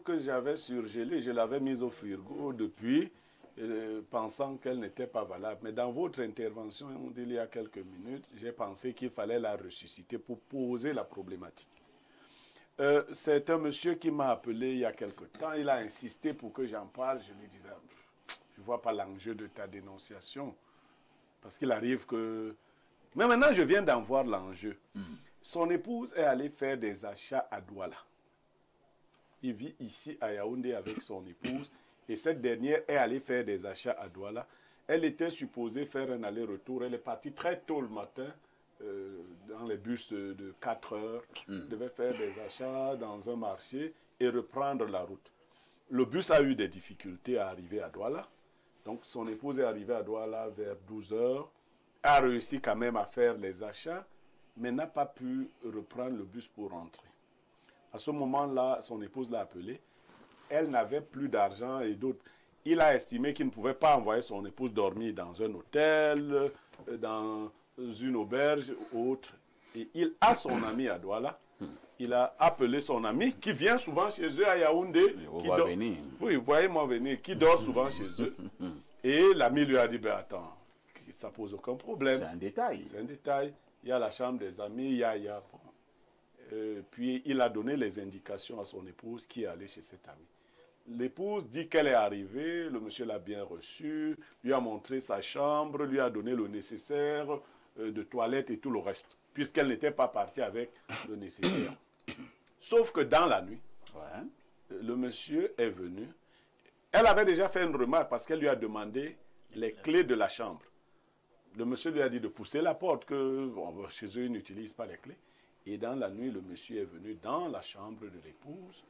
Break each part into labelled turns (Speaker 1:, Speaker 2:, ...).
Speaker 1: que j'avais surgelée, je l'avais mise au frigo depuis, pensant qu'elle n'était pas valable. Mais dans votre intervention, il y a quelques minutes, j'ai pensé qu'il fallait la ressusciter pour poser la problématique. C'est un monsieur qui m'a appelé il y a quelque temps. Il a insisté pour que j'en parle. Je lui disais, je ne vois pas l'enjeu de ta dénonciation. Parce qu'il arrive que... Mais maintenant, je viens d'en voir l'enjeu. Son épouse est allée faire des achats à Douala. Il vit ici à Yaoundé avec son épouse. Et cette dernière est allée faire des achats à Douala. Elle était supposée faire un aller-retour. Elle est partie très tôt le matin dans les bus de 4 heures. Elle devait faire des achats dans un marché et reprendre la route. Le bus a eu des difficultés à arriver à Douala. Donc son épouse est arrivée à Douala vers 12 heures. A réussi quand même à faire les achats, mais n'a pas pu reprendre le bus pour rentrer. À ce moment-là, son épouse l'a appelé. Elle n'avait plus d'argent et d'autres. Il a estimé qu'il ne pouvait pas envoyer son épouse dormir dans un hôtel, dans une auberge ou autre. Et il a son ami à Douala. Il a appelé son ami qui vient souvent chez eux à Yaoundé. Oui, voyez-moi venir, qui dort souvent chez eux. Et l'ami lui a dit, ben attends, ça pose aucun problème.
Speaker 2: C'est un détail.
Speaker 1: C'est un détail. Il y a la chambre des amis, il y a... puis il a donné les indications à son épouse qui est allée chez cet ami. L'épouse dit qu'elle est arrivée, le monsieur l'a bien reçue, lui a montré sa chambre, lui a donné le nécessaire de toilette et tout le reste, puisqu'elle n'était pas partie avec le nécessaire. Sauf que dans la nuit, le monsieur est venu. Elle avait déjà fait une remarque parce qu'elle lui a demandé les clés de la chambre. Le monsieur lui a dit de pousser la porte, que bon, chez eux, ils n'utilisent pas les clés. Et dans la nuit, le monsieur est venu dans la chambre de l'épouse,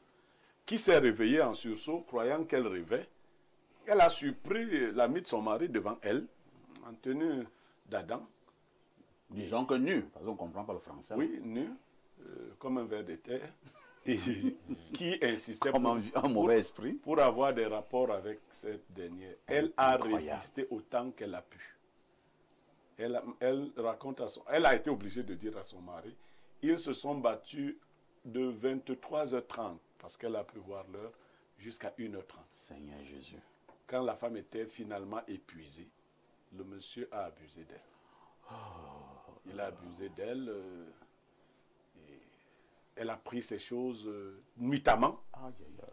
Speaker 1: qui s'est réveillée en sursaut, croyant qu'elle rêvait. Elle a surpris l'ami de son mari devant elle, en tenue d'Adam.
Speaker 2: Disons que nu, parce qu'on ne comprend pas le français.
Speaker 1: Oui, nu, comme un ver de terre, et qui insistait
Speaker 2: comme un mauvais esprit
Speaker 1: pour avoir des rapports avec cette dernière. Elle a résisté autant qu'elle a pu. Elle raconte elle a été obligée de dire à son mari, ils se sont battus de 23h30, parce qu'elle a pu voir l'heure, jusqu'à 1h30.
Speaker 2: Seigneur Jésus.
Speaker 1: Quand la femme était finalement épuisée, le monsieur a abusé d'elle. Il a abusé d'elle. Elle a pris ces choses nuitamment.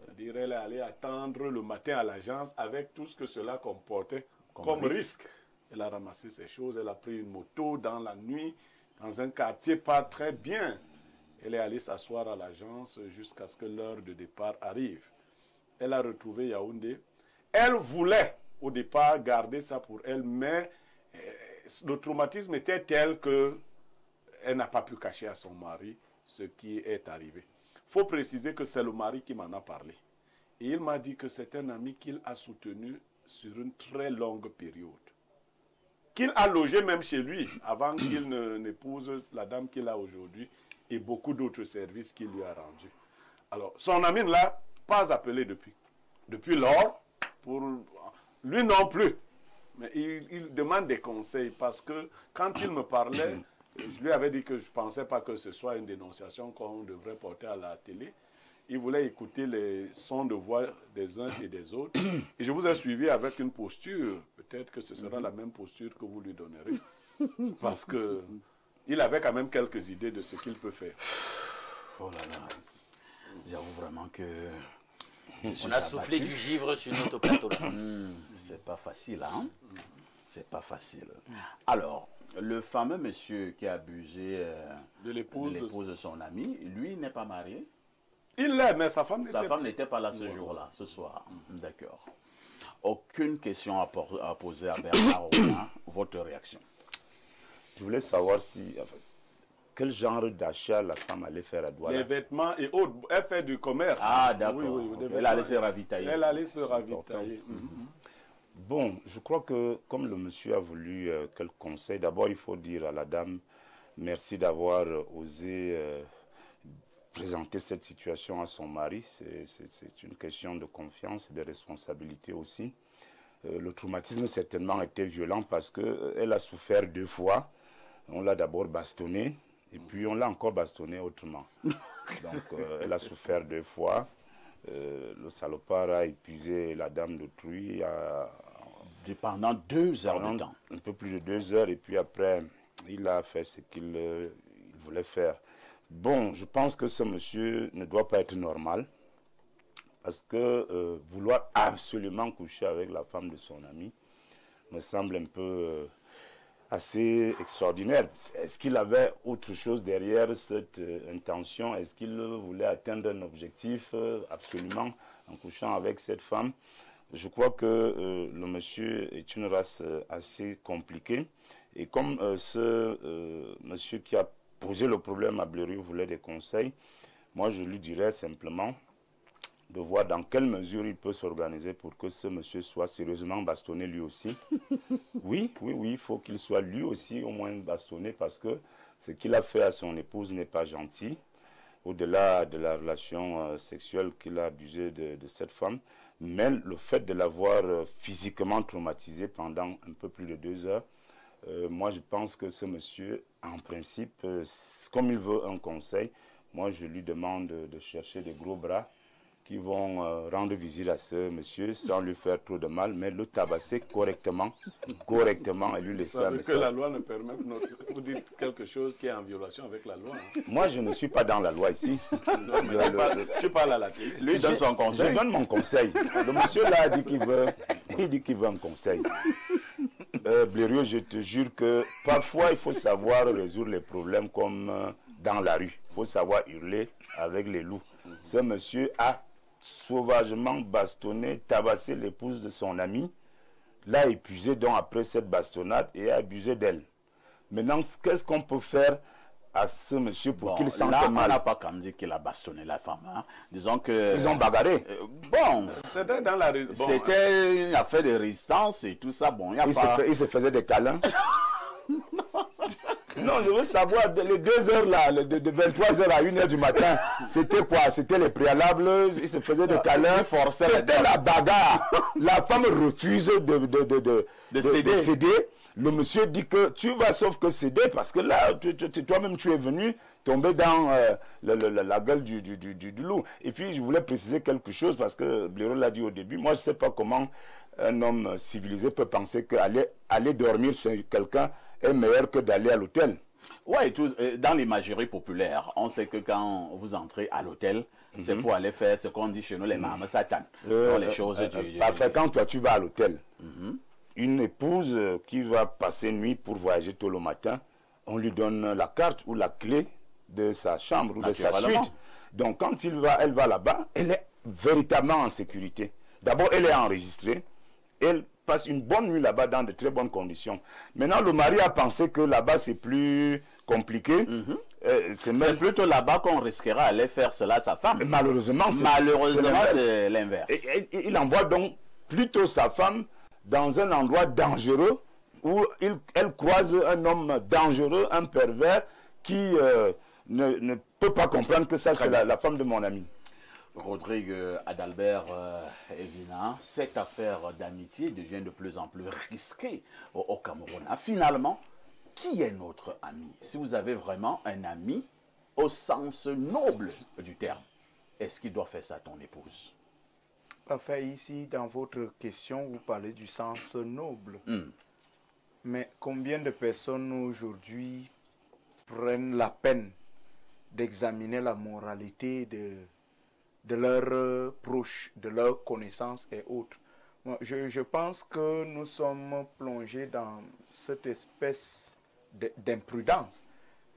Speaker 1: C'est-à-dire elle est allée attendre le matin à l'agence avec tout ce que cela comportait comme risque. Elle a ramassé ces choses, elle a pris une moto dans la nuit, dans un quartier pas très bien. Elle est allée s'asseoir à l'agence jusqu'à ce que l'heure de départ arrive. Elle a retrouvé Yaoundé. Elle voulait au départ garder ça pour elle, mais le traumatisme était tel qu'elle n'a pas pu cacher à son mari ce qui est arrivé. Il faut préciser que c'est le mari qui m'en a parlé. Et il m'a dit que c'est un ami qu'il a soutenu sur une très longue période. Qu'il a logé même chez lui avant qu'il n'épouse la dame qu'il a aujourd'hui et beaucoup d'autres services qu'il lui a rendus. Alors, son ami ne l'a pas appelé depuis. Depuis lors, pour lui non plus. Mais il demande des conseils parce que quand il me parlait, je lui avais dit que je ne pensais pas que ce soit une dénonciation qu'on devrait porter à la télé. Il voulait écouter les sons de voix des uns et des autres. Et je vous ai suivi avec une posture. Peut-être que ce sera la même posture que vous lui donnerez. Parce qu'il avait quand même quelques idées de ce qu'il peut faire.
Speaker 2: Oh là là. J'avoue vraiment que...
Speaker 3: On a soufflé du givre sur notre plateau là.
Speaker 2: C'est pas facile, hein? C'est pas facile. Alors, le fameux monsieur qui a abusé de l'épouse de son ami, lui n'est pas marié?
Speaker 1: Il l'est, mais sa femme
Speaker 2: n'était pas là ce jour-là, ce soir. D'accord. Aucune question à poser à Bernard Ouna. Votre réaction?
Speaker 4: Je voulais savoir si... Enfin, quel genre d'achat la femme allait faire à Douala?
Speaker 1: Les vêtements et autres. Elle fait du commerce.
Speaker 2: Ah, d'accord.
Speaker 1: Oui,
Speaker 2: elle allait se ravitailler.
Speaker 1: Elle allait se ravitailler.
Speaker 4: Bon, je crois que comme le monsieur a voulu quel conseil, d'abord il faut dire à la dame merci d'avoir osé présenter cette situation à son mari. C'est une question de confiance et de responsabilité aussi. Le traumatisme certainement a été violent parce qu'elle a souffert 2 fois. On l'a d'abord bastonné et puis on l'a encore bastonné autrement. Donc elle a souffert 2 fois. le salopard a épuisé la dame d'autrui
Speaker 2: pendant 2 heures de temps.
Speaker 4: Un peu plus de 2 heures, et puis après, il a fait ce qu'il voulait faire. Bon, je pense que ce monsieur ne doit pas être normal, parce que vouloir absolument coucher avec la femme de son ami me semble un peu assez extraordinaire. Est-ce qu'il avait autre chose derrière cette intention? Est-ce qu'il voulait atteindre un objectif absolument en couchant avec cette femme? Je crois que le monsieur est une race assez compliquée. Et comme ce monsieur qui a posé le problème à Blériot voulait des conseils, moi je lui dirais simplement de voir dans quelle mesure il peut s'organiser pour que ce monsieur soit sérieusement bastonné lui aussi. Oui, il faut qu'il soit lui aussi au moins bastonné, parce que ce qu'il a fait à son épouse n'est pas gentil. Au-delà de la relation sexuelle qu'il a abusé de cette femme, mais le fait de l'avoir physiquement traumatisé pendant un peu plus de 2 heures, moi je pense que ce monsieur, en principe, comme il veut un conseil, moi je lui demande de chercher des gros bras qui vont rendre visite à ce monsieur sans lui faire trop de mal, mais le tabasser correctement et lui laisser un message.
Speaker 1: Que la loi ne permet pas. Vous dites quelque chose qui est en violation avec la loi. Hein.
Speaker 4: Moi, je ne suis pas dans la loi ici.
Speaker 1: Tu parles à la télé.
Speaker 2: Lui donne son conseil.
Speaker 4: Je donne mon conseil. Le monsieur là dit qu'il veut un conseil. Blériot, je te jure que parfois, il faut savoir résoudre les problèmes comme dans la rue. Il faut savoir hurler avec les loups. Ce monsieur a sauvagement bastonné, tabassé l'épouse de son ami, l'a épuisé donc après cette bastonnade et a abusé d'elle. Maintenant, qu'est-ce qu'on peut faire à ce monsieur pour qu'il sente mal?
Speaker 2: On n'a pas comme dit qu'il a bastonné la femme. Hein. Disons que...
Speaker 4: Ils ont bagarré.
Speaker 1: C'était dans la...
Speaker 2: C'était une affaire de résistance et tout ça. Bon,
Speaker 4: il se faisait des câlins. Non, je veux savoir, les 2 heures là, de 23h à 1h du matin, c'était quoi? C'était les préalables, ils se faisaient des câlins, c'était la bagarre. La femme refuse de céder. Le monsieur dit que tu vas sauf que céder, parce que là, toi-même tu es venu tomber dans la gueule du loup. Et puis je voulais préciser quelque chose, parce que Blériot l'a dit au début, moi je ne sais pas comment un homme civilisé peut penser qu'aller dormir chez quelqu'un est meilleur que d'aller à l'hôtel.
Speaker 2: Oui, dans l'imagerie populaire, on sait que quand vous entrez à l'hôtel, c'est pour aller faire ce qu'on dit chez nous, les mamas satan. Les choses
Speaker 4: parfait, quand toi tu vas à l'hôtel, une épouse qui va passer nuit pour voyager tôt le matin, on lui donne la carte ou la clé de sa chambre ou de sa suite. Donc quand elle va là-bas, elle est véritablement en sécurité. D'abord, elle est enregistrée. Elle passe une bonne nuit là-bas dans de très bonnes conditions. Maintenant, le mari a pensé que là-bas, c'est plus compliqué.
Speaker 2: C'est plutôt là-bas qu'on risquera d'aller faire cela à sa femme.
Speaker 4: Malheureusement,
Speaker 2: c'est l'inverse.
Speaker 4: Il envoie donc plutôt sa femme dans un endroit dangereux où elle croise un homme dangereux, un pervers qui ne peut pas comprendre que ça, c'est la femme de mon ami.
Speaker 2: Rodrigue Adalbert Evina, cette affaire d'amitié devient de plus en plus risquée au Cameroun. Finalement, qui est notre ami? Si vous avez vraiment un ami au sens noble du terme, est-ce qu'il doit faire ça à ton épouse?
Speaker 5: Parfait, ici, dans votre question, vous parlez du sens noble. Mais combien de personnes aujourd'hui prennent la peine d'examiner la moralité de leurs proches, de leurs connaissances et autres? Je pense que nous sommes plongés dans cette espèce d'imprudence.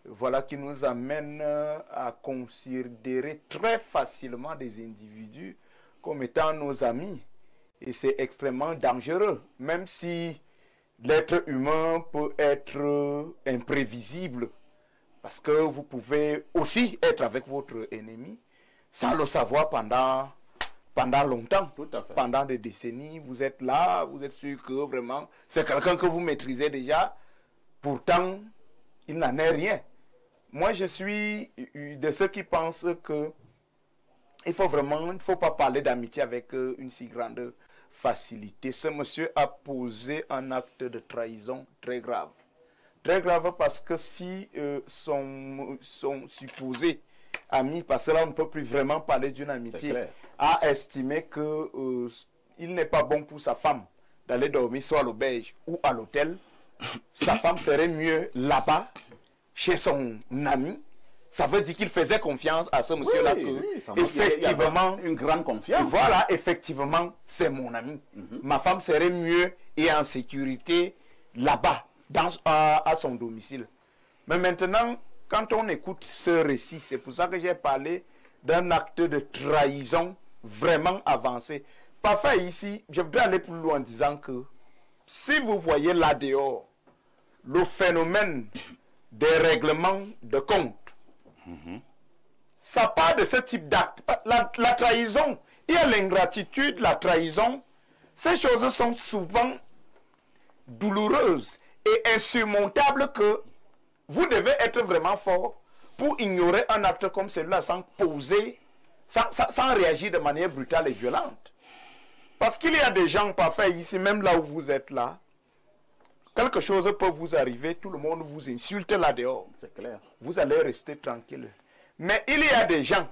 Speaker 5: Voilà qui nous amène à considérer très facilement des individus comme étant nos amis. Et c'est extrêmement dangereux, même si l'être humain peut être imprévisible, parce que vous pouvez aussi être avec votre ennemi sans le savoir pendant longtemps, pendant des décennies. Vous êtes là, vous êtes sûr que vraiment c'est quelqu'un que vous maîtrisez déjà, pourtant il n'en est rien. Moi je suis de ceux qui pensent que il ne faut pas parler d'amitié avec une si grande facilité. Ce monsieur a posé un acte de trahison très grave. Très grave parce que si son supposé ami, parce que là on ne peut plus vraiment parler d'une amitié a estimé que il n'est pas bon pour sa femme d'aller dormir soit à l'auberge ou à l'hôtel, sa femme serait mieux là-bas, chez son ami. Ça veut dire qu'il faisait confiance à ce monsieur-là effectivement,
Speaker 2: une grande confiance.
Speaker 5: Voilà, effectivement, c'est mon ami. Ma femme serait mieux et en sécurité là-bas, à son domicile. Mais maintenant, quand on écoute ce récit, c'est pour ça que j'ai parlé d'un acte de trahison vraiment avancé. Parfois ici, je voudrais aller plus loin en disant que si vous voyez là dehors le phénomène des règlements de compte, ça part de ce type d'acte. La trahison, il y a l'ingratitude, la trahison. Ces choses sont souvent douloureuses et insurmontables que vous devez être vraiment fort pour ignorer un acte comme celui-là sans poser, sans réagir de manière brutale et violente. Parce qu'il y a des gens parfois ici, même là où vous êtes là, quelque chose peut vous arriver, tout le monde vous insulte là dehors.
Speaker 2: C'est clair.
Speaker 5: Vous allez rester tranquille. Mais il y a des gens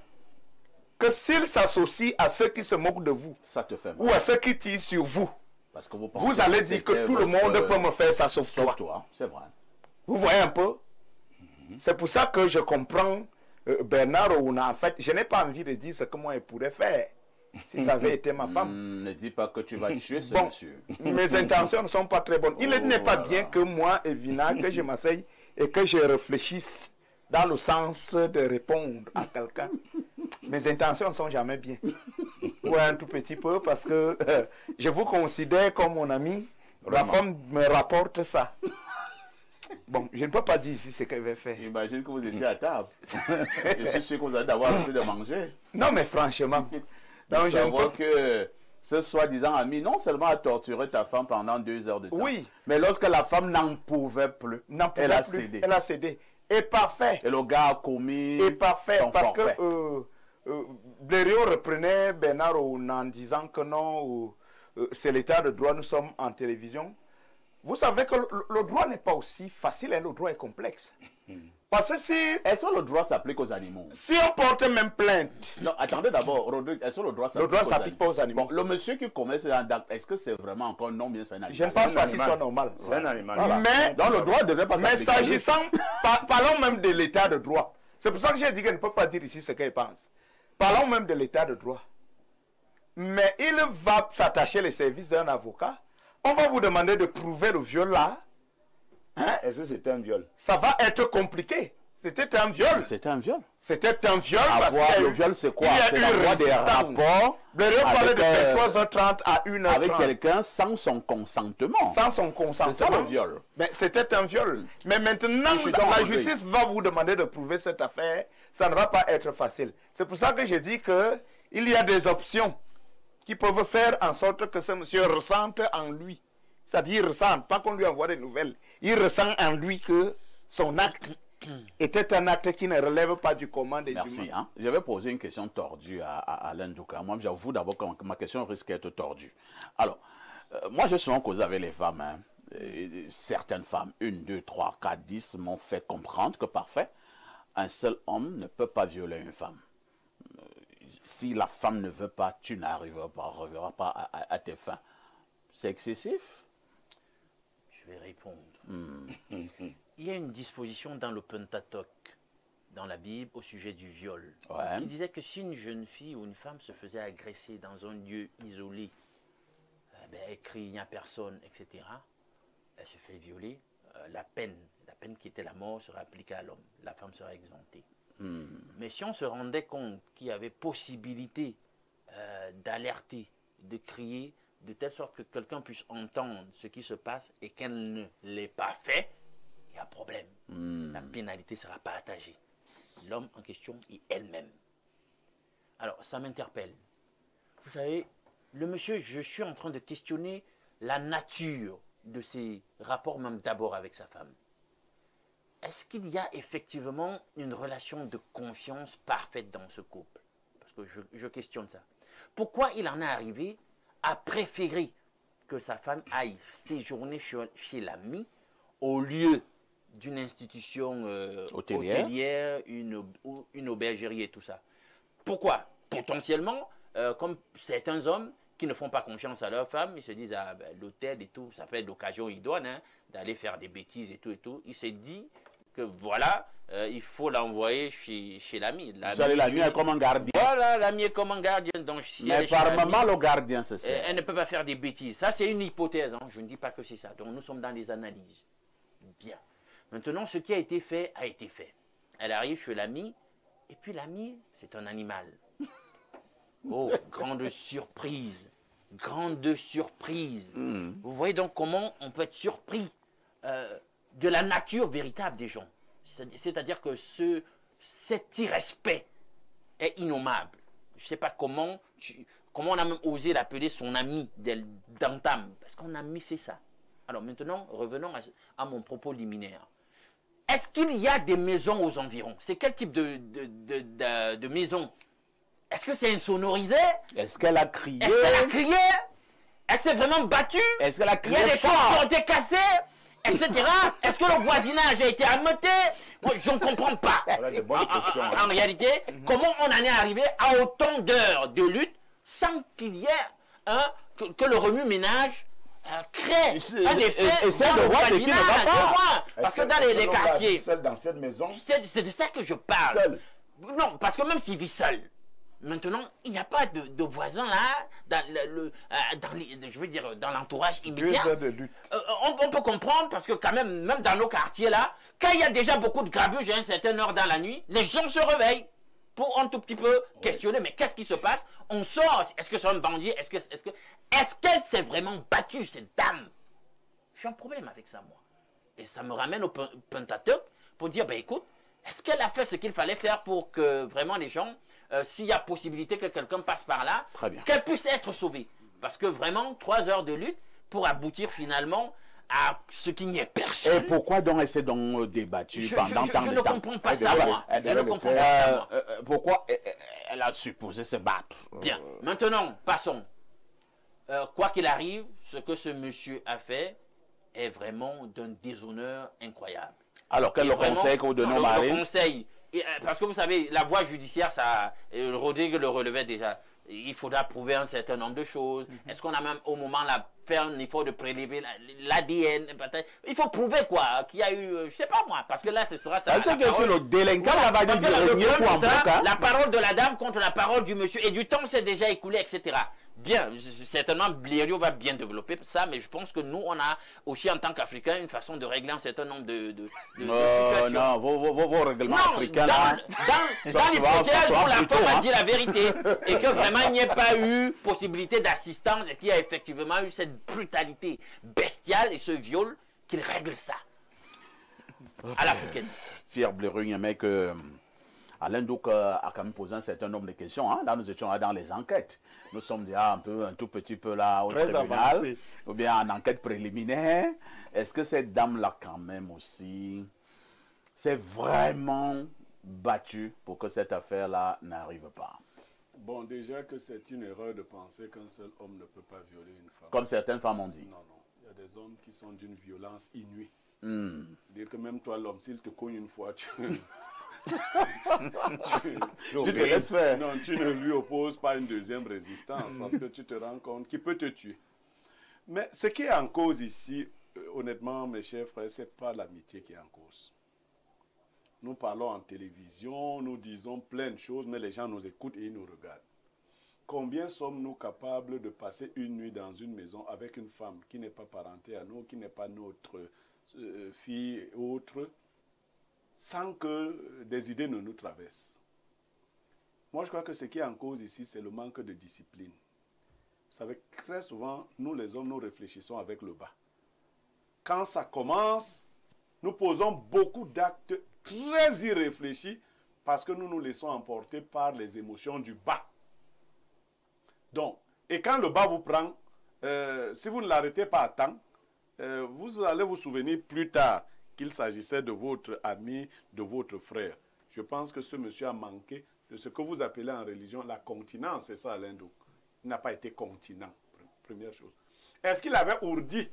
Speaker 5: que s'ils s'associent à ceux qui se moquent de vous,
Speaker 2: ça te fait mal.
Speaker 5: Ou à ceux qui tirent sur vous,
Speaker 2: parce que vous
Speaker 5: allez dire que tout le monde peut me faire ça sauf
Speaker 2: toi. C'est vrai.
Speaker 5: Vous voyez un peu? C'est pour ça que je comprends Bernard Ouna. En fait, je n'ai pas envie de dire ce que moi je pourrais faire si ça avait été ma femme.
Speaker 2: Ne dis pas que tu vas tuer ce monsieur.
Speaker 5: Mes intentions ne sont pas très bonnes. Il n'est pas bien que moi, Evina, que je m'asseye et que je réfléchisse dans le sens de répondre à quelqu'un. Mes intentions ne sont jamais bien. Ou un tout petit peu, parce que je vous considère comme mon ami. Vraiment. La femme me rapporte ça. Bon, je ne peux pas dire ici ce qu'elle va faire.
Speaker 2: J'imagine que vous étiez à table. Je suis sûr que vous allez avoir envie de manger.
Speaker 5: Non, mais franchement.
Speaker 2: Donc, je vois que ce soi-disant ami, non seulement a torturé ta femme pendant 2 heures de temps,
Speaker 5: oui,
Speaker 2: mais lorsque la femme n'en pouvait plus, elle a cédé.
Speaker 5: Elle a cédé. Et parfait.
Speaker 2: Et le gars a commis.
Speaker 5: Et parfait, parce
Speaker 2: forfait.
Speaker 5: Que Blériot reprenait Bernard en disant que non, c'est l'état de droit, nous sommes en télévision. Vous savez que le droit n'est pas aussi facile, le droit est complexe. Parce que si...
Speaker 2: Est-ce que le droit s'applique aux animaux?
Speaker 5: Si on porte même plainte...
Speaker 2: Non, attendez d'abord, Rodrigue, est-ce que le droit
Speaker 5: s'applique pas aux animaux?
Speaker 2: Bon, le monsieur qui commet ce genre d'acte, est-ce que c'est vraiment encore non bien, c'est un animal?
Speaker 5: Je ne pense pas qu'il soit normal.
Speaker 4: C'est un animal.
Speaker 5: Voilà. Mais,
Speaker 2: donc le droit devait pas s'appliquer.
Speaker 5: Mais s'agissant... parlons même de l'état de droit. C'est pour ça que j'ai dit qu'elle ne peut pas dire ici ce qu'elle pense. Parlons même de l'état de droit. Mais il va s'attacher les services d'un avocat. On va vous demander de prouver le viol là.
Speaker 4: Hein? Est-ce que c'était un viol?
Speaker 5: Ça va être compliqué. C'était un viol.
Speaker 2: C'était un viol.
Speaker 5: C'était un viol parce
Speaker 2: que le viol c'est quoi? C'est l'avoir des rapports.
Speaker 5: Blériot parlait de 23h30 à 1h30.
Speaker 2: Avec quelqu'un sans son consentement.
Speaker 5: Sans son consentement.
Speaker 2: C'est ça le viol.
Speaker 5: Mais c'était un viol. Mais maintenant, la justice va vous demander de prouver cette affaire. Ça ne va pas être facile. C'est pour ça que je dis qu'il y a des options qui peuvent faire en sorte que ce monsieur ressente en lui. C'est-à-dire, il ressent, pas qu'on lui envoie des nouvelles. Il ressent en lui que son acte était un acte qui ne relève pas du commun des humains.
Speaker 2: Merci. Hein? Je vais poser une question tordue à Alain Douka. Moi, j'avoue d'abord que ma question risque d'être tordue. Alors, moi, j'ai souvent causé avec les femmes. Hein. Certaines femmes, 1, 2, 3, 4, 10, m'ont fait comprendre que parfait, un seul homme ne peut pas violer une femme. Si la femme ne veut pas, tu n'arriveras pas à tes fins. C'est excessif?
Speaker 3: Je vais répondre. Il y a une disposition dans le Pentateuque, dans la Bible, au sujet du viol, qui disait que si une jeune fille ou une femme se faisait agresser dans un lieu isolé, elle crie, il n'y a personne, etc., elle se fait violer, la peine qui était la mort serait appliquée à l'homme, la femme serait exemptée. Mais si on se rendait compte qu'il y avait possibilité d'alerter, de crier, de telle sorte que quelqu'un puisse entendre ce qui se passe et qu'elle ne l'ait pas fait, il y a un problème. La pénalité ne sera pas attachée. L'homme en question est elle-même. Alors, ça m'interpelle. Vous savez, le monsieur, je suis en train de questionner la nature de ses rapports, même d'abord avec sa femme. Est-ce qu'il y a effectivement une relation de confiance parfaite dans ce couple? Parce que je questionne ça. Pourquoi il en est arrivé à préférer que sa femme aille séjourner chez l'ami au lieu d'une institution hôtelière, une aubergerie et tout ça? Pourquoi? Potentiellement, comme certains hommes qui ne font pas confiance à leur femme, ils se disent, ah, ben, l'hôtel et tout, ça peut être l'occasion idoine hein, d'aller faire des bêtises et tout et tout. Il s'est dit que voilà, il faut l'envoyer chez l'ami.
Speaker 2: L'ami est comme un gardien.
Speaker 3: Voilà, l'ami est comme un gardien. Donc, si
Speaker 2: mais par moment, le gardien, c'est ça.
Speaker 3: Elle ne peut pas faire des bêtises. Ça, c'est une hypothèse. Hein. Je ne dis pas que c'est ça. Donc, nous sommes dans les analyses. Bien. Maintenant, ce qui a été fait, a été fait. Elle arrive chez l'ami, et puis l'ami, c'est un animal. Oh, grande surprise. Grande surprise. Vous voyez donc comment on peut être surpris de la nature véritable des gens. C'est-à-dire que cet irrespect est innommable. Je ne sais pas comment on a même osé l'appeler son ami d'entame. Parce qu'on a mis fait ça. Alors maintenant, revenons à mon propos liminaire. Est-ce qu'il y a des maisons aux environs? C'est quel type de maison? Est-ce que c'est insonorisé?
Speaker 2: Est-ce qu'elle a crié?
Speaker 3: Est-ce qu'elle a crié? Elle s'est vraiment battue?
Speaker 2: Est-ce qu'elle a crié?
Speaker 3: Il y a des choses qui ont été cassées, etc. Est-ce que le voisinage a été ameuté? Moi, je ne comprends pas. En réalité, comment on en est arrivé à autant d'heures de lutte sans qu'il y ait que le remue-ménage crée un effet
Speaker 2: essaie de voir ce qui ne va pas.
Speaker 3: Parce que dans les quartiers...
Speaker 4: Seul dans cette maison?
Speaker 3: C'est de ça que je parle.
Speaker 4: Seul?
Speaker 3: Non, parce que même s'il vit seul, maintenant, il n'y a pas de voisins là, je veux dire, dans l'entourage immédiat.
Speaker 5: 2 heures de lutte.
Speaker 3: On peut comprendre parce que quand même dans nos quartiers là, quand il y a déjà beaucoup de grabuge à une certaine heure dans la nuit, les gens se réveillent pour un tout petit peu questionner, mais qu'est-ce qui se passe? On sort, est-ce que c'est un bandit? Est-ce qu'elle s'est vraiment battue, cette dame? J'ai un problème avec ça, moi. Et ça me ramène au Pentateuque pour dire, ben écoute, est-ce qu'elle a fait ce qu'il fallait faire pour que vraiment les gens, s'il y a possibilité que quelqu'un passe par là, qu'elle puisse être sauvée? Parce que vraiment, 3 heures de lutte pour aboutir finalement à ce qu'il n'y ait personne.
Speaker 2: Et pourquoi donc elle s'est donc débattue pendant tant de temps?
Speaker 3: Je ne comprends pas ça, moi. Je ne comprends pas ça, moi.
Speaker 2: Pourquoi elle a supposé se battre?
Speaker 3: Bien. Maintenant, passons. Quoi qu'il arrive, ce que ce monsieur a fait est vraiment d'un déshonneur incroyable.
Speaker 2: Alors, quel est le conseil que vous donnez au mari?
Speaker 3: Le conseil, parce que vous savez, la voie judiciaire, ça, Rodrigue le relevait déjà. Il faudra prouver un certain nombre de choses. Est-ce qu'on a même au moment là fait un effort de prélever l'ADN? Il faut prouver quoi, qu'il y a eu, je sais pas moi, parce que là ce sera ça.
Speaker 2: C'est que sur le délinquant, voilà, va dire
Speaker 3: la parole de la dame contre la parole du monsieur, et du temps s'est déjà écoulé, etc. Bien, certainement Blériot va bien développer ça, mais je pense que nous, on a aussi en tant qu'Africains une façon de régler un certain nombre de situations.
Speaker 2: Non, vos règlements africains là.
Speaker 3: Dans l'hypothèse où la femme a dit la vérité et que vraiment il n'y ait pas eu possibilité d'assistance et qu'il y a effectivement eu cette brutalité bestiale et ce viol, qu'il règle ça à l'africaine.
Speaker 2: Pierre Blériot, un mec. Alain Douk a quand même posé un certain nombre de questions. Hein. Là, nous étions là dans les enquêtes. Nous sommes déjà un tout petit peu là au tribunal, ou bien en enquête préliminaire. Est-ce que cette dame-là, quand même aussi, s'est vraiment battue pour que cette affaire-là n'arrive pas?
Speaker 1: Bon, déjà que c'est une erreur de penser qu'un seul homme ne peut pas violer une femme.
Speaker 2: Comme certaines femmes ont dit.
Speaker 1: Non, non. Il y a des hommes qui sont d'une violence inouïe. Dire que même toi, l'homme, s'il te cogne une fois, tu
Speaker 2: te laisses faire.
Speaker 1: Non, tu ne lui opposes pas une deuxième résistance parce que tu te rends compte qu'il peut te tuer. Mais ce qui est en cause ici, honnêtement, mes chers frères, ce n'est pas l'amitié qui est en cause. Nous parlons en télévision, nous disons plein de choses, mais les gens nous écoutent et ils nous regardent. Combien sommes-nous capables de passer une nuit dans une maison avec une femme qui n'est pas parentée à nous, qui n'est pas notre fille et autres, sans que des idées ne nous traversent? Moi, je crois que ce qui est en cause ici, c'est le manque de discipline. Vous savez, très souvent, nous les hommes, nous réfléchissons avec le bas. Quand ça commence, nous posons beaucoup d'actes très irréfléchis parce que nous nous laissons emporter par les émotions du bas. Donc, et quand le bas vous prend, si vous ne l'arrêtez pas à temps, vous allez vous souvenir plus tard qu'il s'agissait de votre ami, de votre frère. Je pense que ce monsieur a manqué de ce que vous appelez en religion la continence, c'est ça, Alain Douk. Il n'a pas été continent, première chose. Est-ce qu'il avait ourdi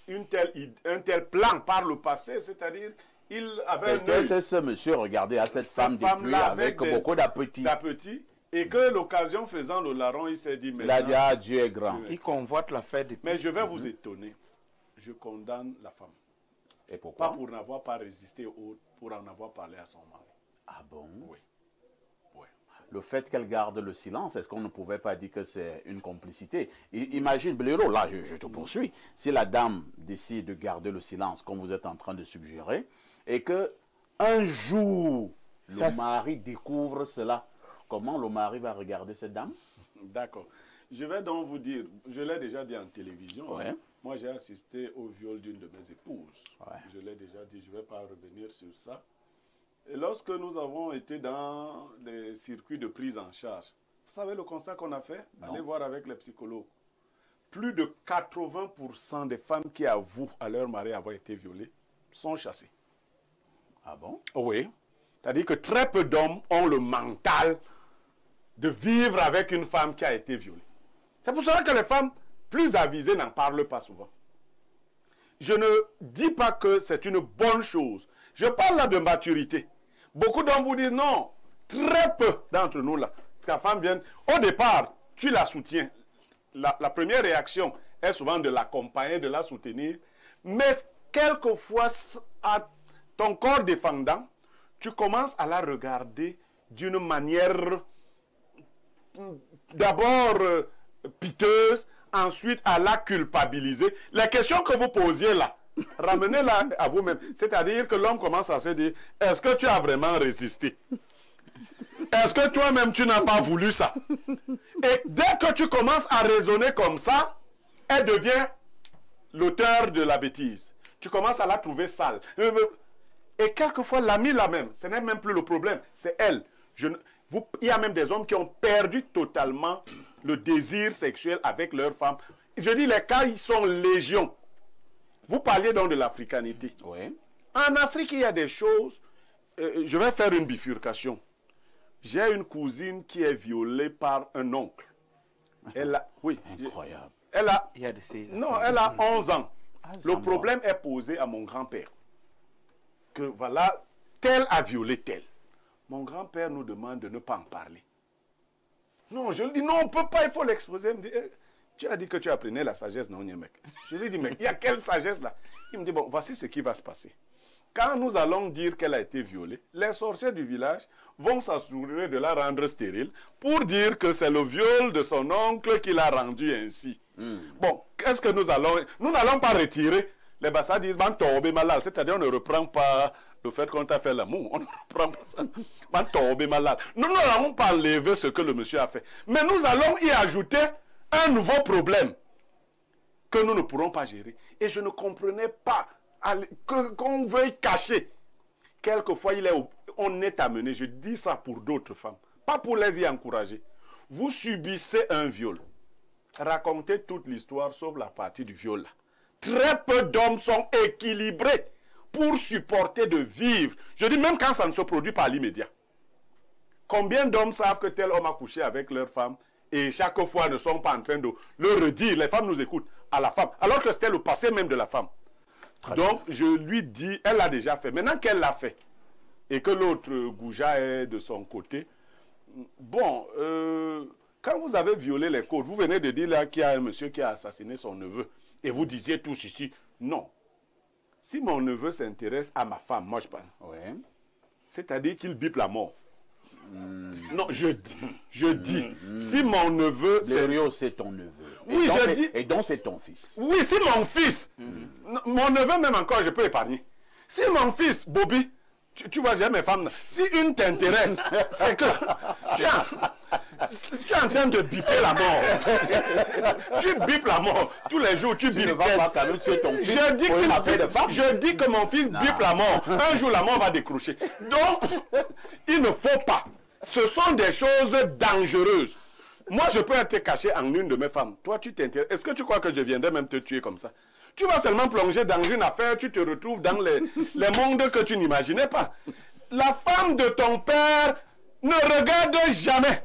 Speaker 1: un tel plan par le passé, c'est-à-dire il avait
Speaker 2: peut-être ce monsieur regardait à cette femme depuis avec beaucoup d'appétit.
Speaker 1: Et que l'occasion faisant le larron, il s'est dit,
Speaker 2: Il a dit, ah, Dieu est grand.
Speaker 5: Il convoite la fête des
Speaker 1: mais je vais vous étonner. Je condamne la femme.
Speaker 2: Et pourquoi?
Speaker 1: Pas pour n'avoir pas résisté, pour en avoir parlé à son mari.
Speaker 2: Ah bon?
Speaker 1: Oui. Oui.
Speaker 2: Le fait qu'elle garde le silence, est-ce qu'on ne pouvait pas dire que c'est une complicité? Imagine, Blaireau, là, je te poursuis. Si la dame décide de garder le silence, comme vous êtes en train de suggérer, et que un jour, le mari découvre cela, comment le mari va regarder cette dame?
Speaker 1: D'accord. Je vais donc vous dire, je l'ai déjà dit en télévision,
Speaker 2: Ouais.
Speaker 1: Moi j'ai assisté au viol d'une de mes épouses.
Speaker 2: Ouais.
Speaker 1: Je l'ai déjà dit, je ne vais pas revenir sur ça. Et lorsque nous avons été dans les circuits de prise en charge, vous savez le constat qu'on a fait?
Speaker 2: Non.
Speaker 1: Allez voir avec les psychologues. Plus de 80% des femmes qui avouent à leur mari avoir été violées sont chassées.
Speaker 2: Ah bon?
Speaker 1: Oui. C'est-à-dire que très peu d'hommes ont le mental de vivre avec une femme qui a été violée. C'est pour cela que les femmes plus avisées n'en parlent pas souvent. Je ne dis pas que c'est une bonne chose. Je parle là de maturité. Beaucoup d'hommes vous disent non. Très peu d'entre nous là. Ta femme vient. Au départ, tu la soutiens. La première réaction est souvent de l'accompagner, de la soutenir. Mais quelquefois, à ton corps défendant, tu commences à la regarder d'une manière d'abord piteuse, ensuite à la culpabiliser. Les questions que vous posiez là, ramenez-la à vous-même. C'est-à-dire que l'homme commence à se dire, est-ce que tu as vraiment résisté? Est-ce que toi-même tu n'as pas voulu ça? Et dès que tu commences à raisonner comme ça, elle devient l'auteur de la bêtise. Tu commences à la trouver sale. Et quelquefois, l'ami là même, ce n'est même plus le problème, c'est elle. Il y a même des hommes qui ont perdu totalement le désir sexuel avec leur femme. Je dis, les cas, ils sont légion. Vous parliez donc de l'africanité.
Speaker 2: Oui.
Speaker 1: En Afrique, il y a des choses... je vais faire une bifurcation. J'ai une cousine qui est violée par un oncle. Elle a... Oui.
Speaker 2: Incroyable.
Speaker 1: Elle a...
Speaker 5: Il y a de ces
Speaker 1: Non, elle a 11 ans.
Speaker 2: Ah,
Speaker 1: Le problème est posé à mon grand-père. Que voilà, tel a violé tel. Mon grand-père nous demande de ne pas en parler. Non, je lui dis, non, on ne peut pas, il faut l'exposer. Il me dit, tu as dit que tu apprenais la sagesse, non, mec. Je lui dis, mais il y a quelle sagesse là? Il me dit, bon, voici ce qui va se passer. Quand nous allons dire qu'elle a été violée, les sorciers du village vont s'assurer de la rendre stérile pour dire que c'est le viol de son oncle qui l'a rendue ainsi. Bon, qu'est-ce que nous allons... Nous n'allons pas retirer. Les Bassa disent, c'est-à-dire on ne reprend pas le fait qu'on t'a fait l'amour. On ne reprend pas ça. Nous n'allons pas enlever ce que le monsieur a fait. Mais nous allons y ajouter un nouveau problème que nous ne pourrons pas gérer. Et je ne comprenais pas qu'on veuille cacher. Quelquefois, on est amené, je dis ça pour d'autres femmes, pas pour les y encourager. Vous subissez un viol. Racontez toute l'histoire sauf la partie du viol là. Très peu d'hommes sont équilibrés pour supporter de vivre. Je dis même quand ça ne se produit pas à l'immédiat. Combien d'hommes savent que tel homme a couché avec leur femme et chaque fois ne sont pas en train de le redire. Les femmes nous écoutent à la femme, alors que c'était le passé même de la femme. Donc je lui dis, elle l'a déjà fait. Maintenant qu'elle l'a fait et que l'autre Gouja est de son côté, bon, quand vous avez violé les codes, vous venez de dire là qu'il y a un monsieur qui a assassiné son neveu. Et vous disiez tous ici, non. Si mon neveu s'intéresse à ma femme, moi je parle.
Speaker 2: Ouais.
Speaker 1: C'est-à-dire qu'il bipe la mort. Non, je dis, si mon neveu...
Speaker 2: Lério, c'est ton neveu.
Speaker 1: Oui, je dis...
Speaker 2: Et donc c'est ton fils.
Speaker 1: Oui, si mon fils, mon neveu même encore, je peux épargner. Si mon fils, Bobby, tu vois, j'aime mes femmes, si une t'intéresse, c'est que tu es en train de biper la mort. Tu bipes la mort. Tous les jours, tu bipes. Je dis que mon fils bipe la mort. Un jour, la mort va décrocher. Donc, il ne faut pas. Ce sont des choses dangereuses. Moi, je peux être caché en une de mes femmes. Toi, tu t'intéresses. Est-ce que tu crois que je viendrai même te tuer comme ça? Tu vas seulement plonger dans une affaire, tu te retrouves dans les mondes que tu n'imaginais pas. La femme de ton père ne regarde jamais.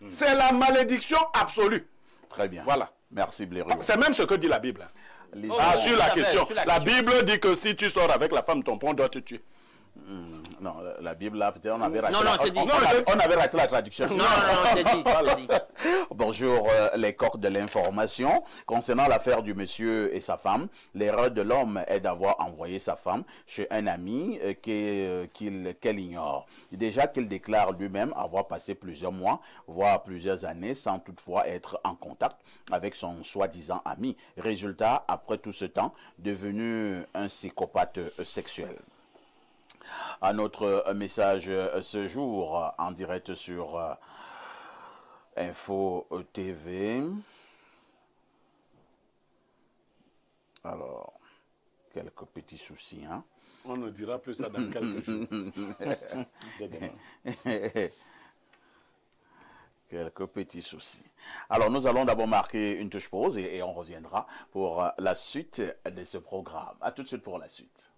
Speaker 1: C'est la malédiction absolue.
Speaker 2: Très bien.
Speaker 1: Voilà.
Speaker 2: Merci, Blaireau.
Speaker 1: C'est même ce que dit la Bible. Sur la question. La Bible dit que si tu sors avec la femme, ton père doit te tuer.
Speaker 2: Non, la Bible, là, peut-être on avait raté,
Speaker 3: on
Speaker 2: avait raté la traduction.
Speaker 3: Non, c'est dit.
Speaker 2: Bonjour, les corps de l'information. Concernant l'affaire du monsieur et sa femme, l'erreur de l'homme est d'avoir envoyé sa femme chez un ami qu'elle ignore. Déjà qu'il déclare lui-même avoir passé plusieurs mois, voire plusieurs années, sans toutefois être en contact avec son soi-disant ami. Résultat, après tout ce temps, devenu un psychopathe sexuel. Un autre message ce jour en direct sur Info TV. Alors, quelques petits soucis. Hein?
Speaker 1: On ne dira plus ça dans quelques jours.
Speaker 2: Quelques petits soucis. Alors, nous allons d'abord marquer une touche pause et on reviendra pour la suite de ce programme. À tout de suite pour la suite.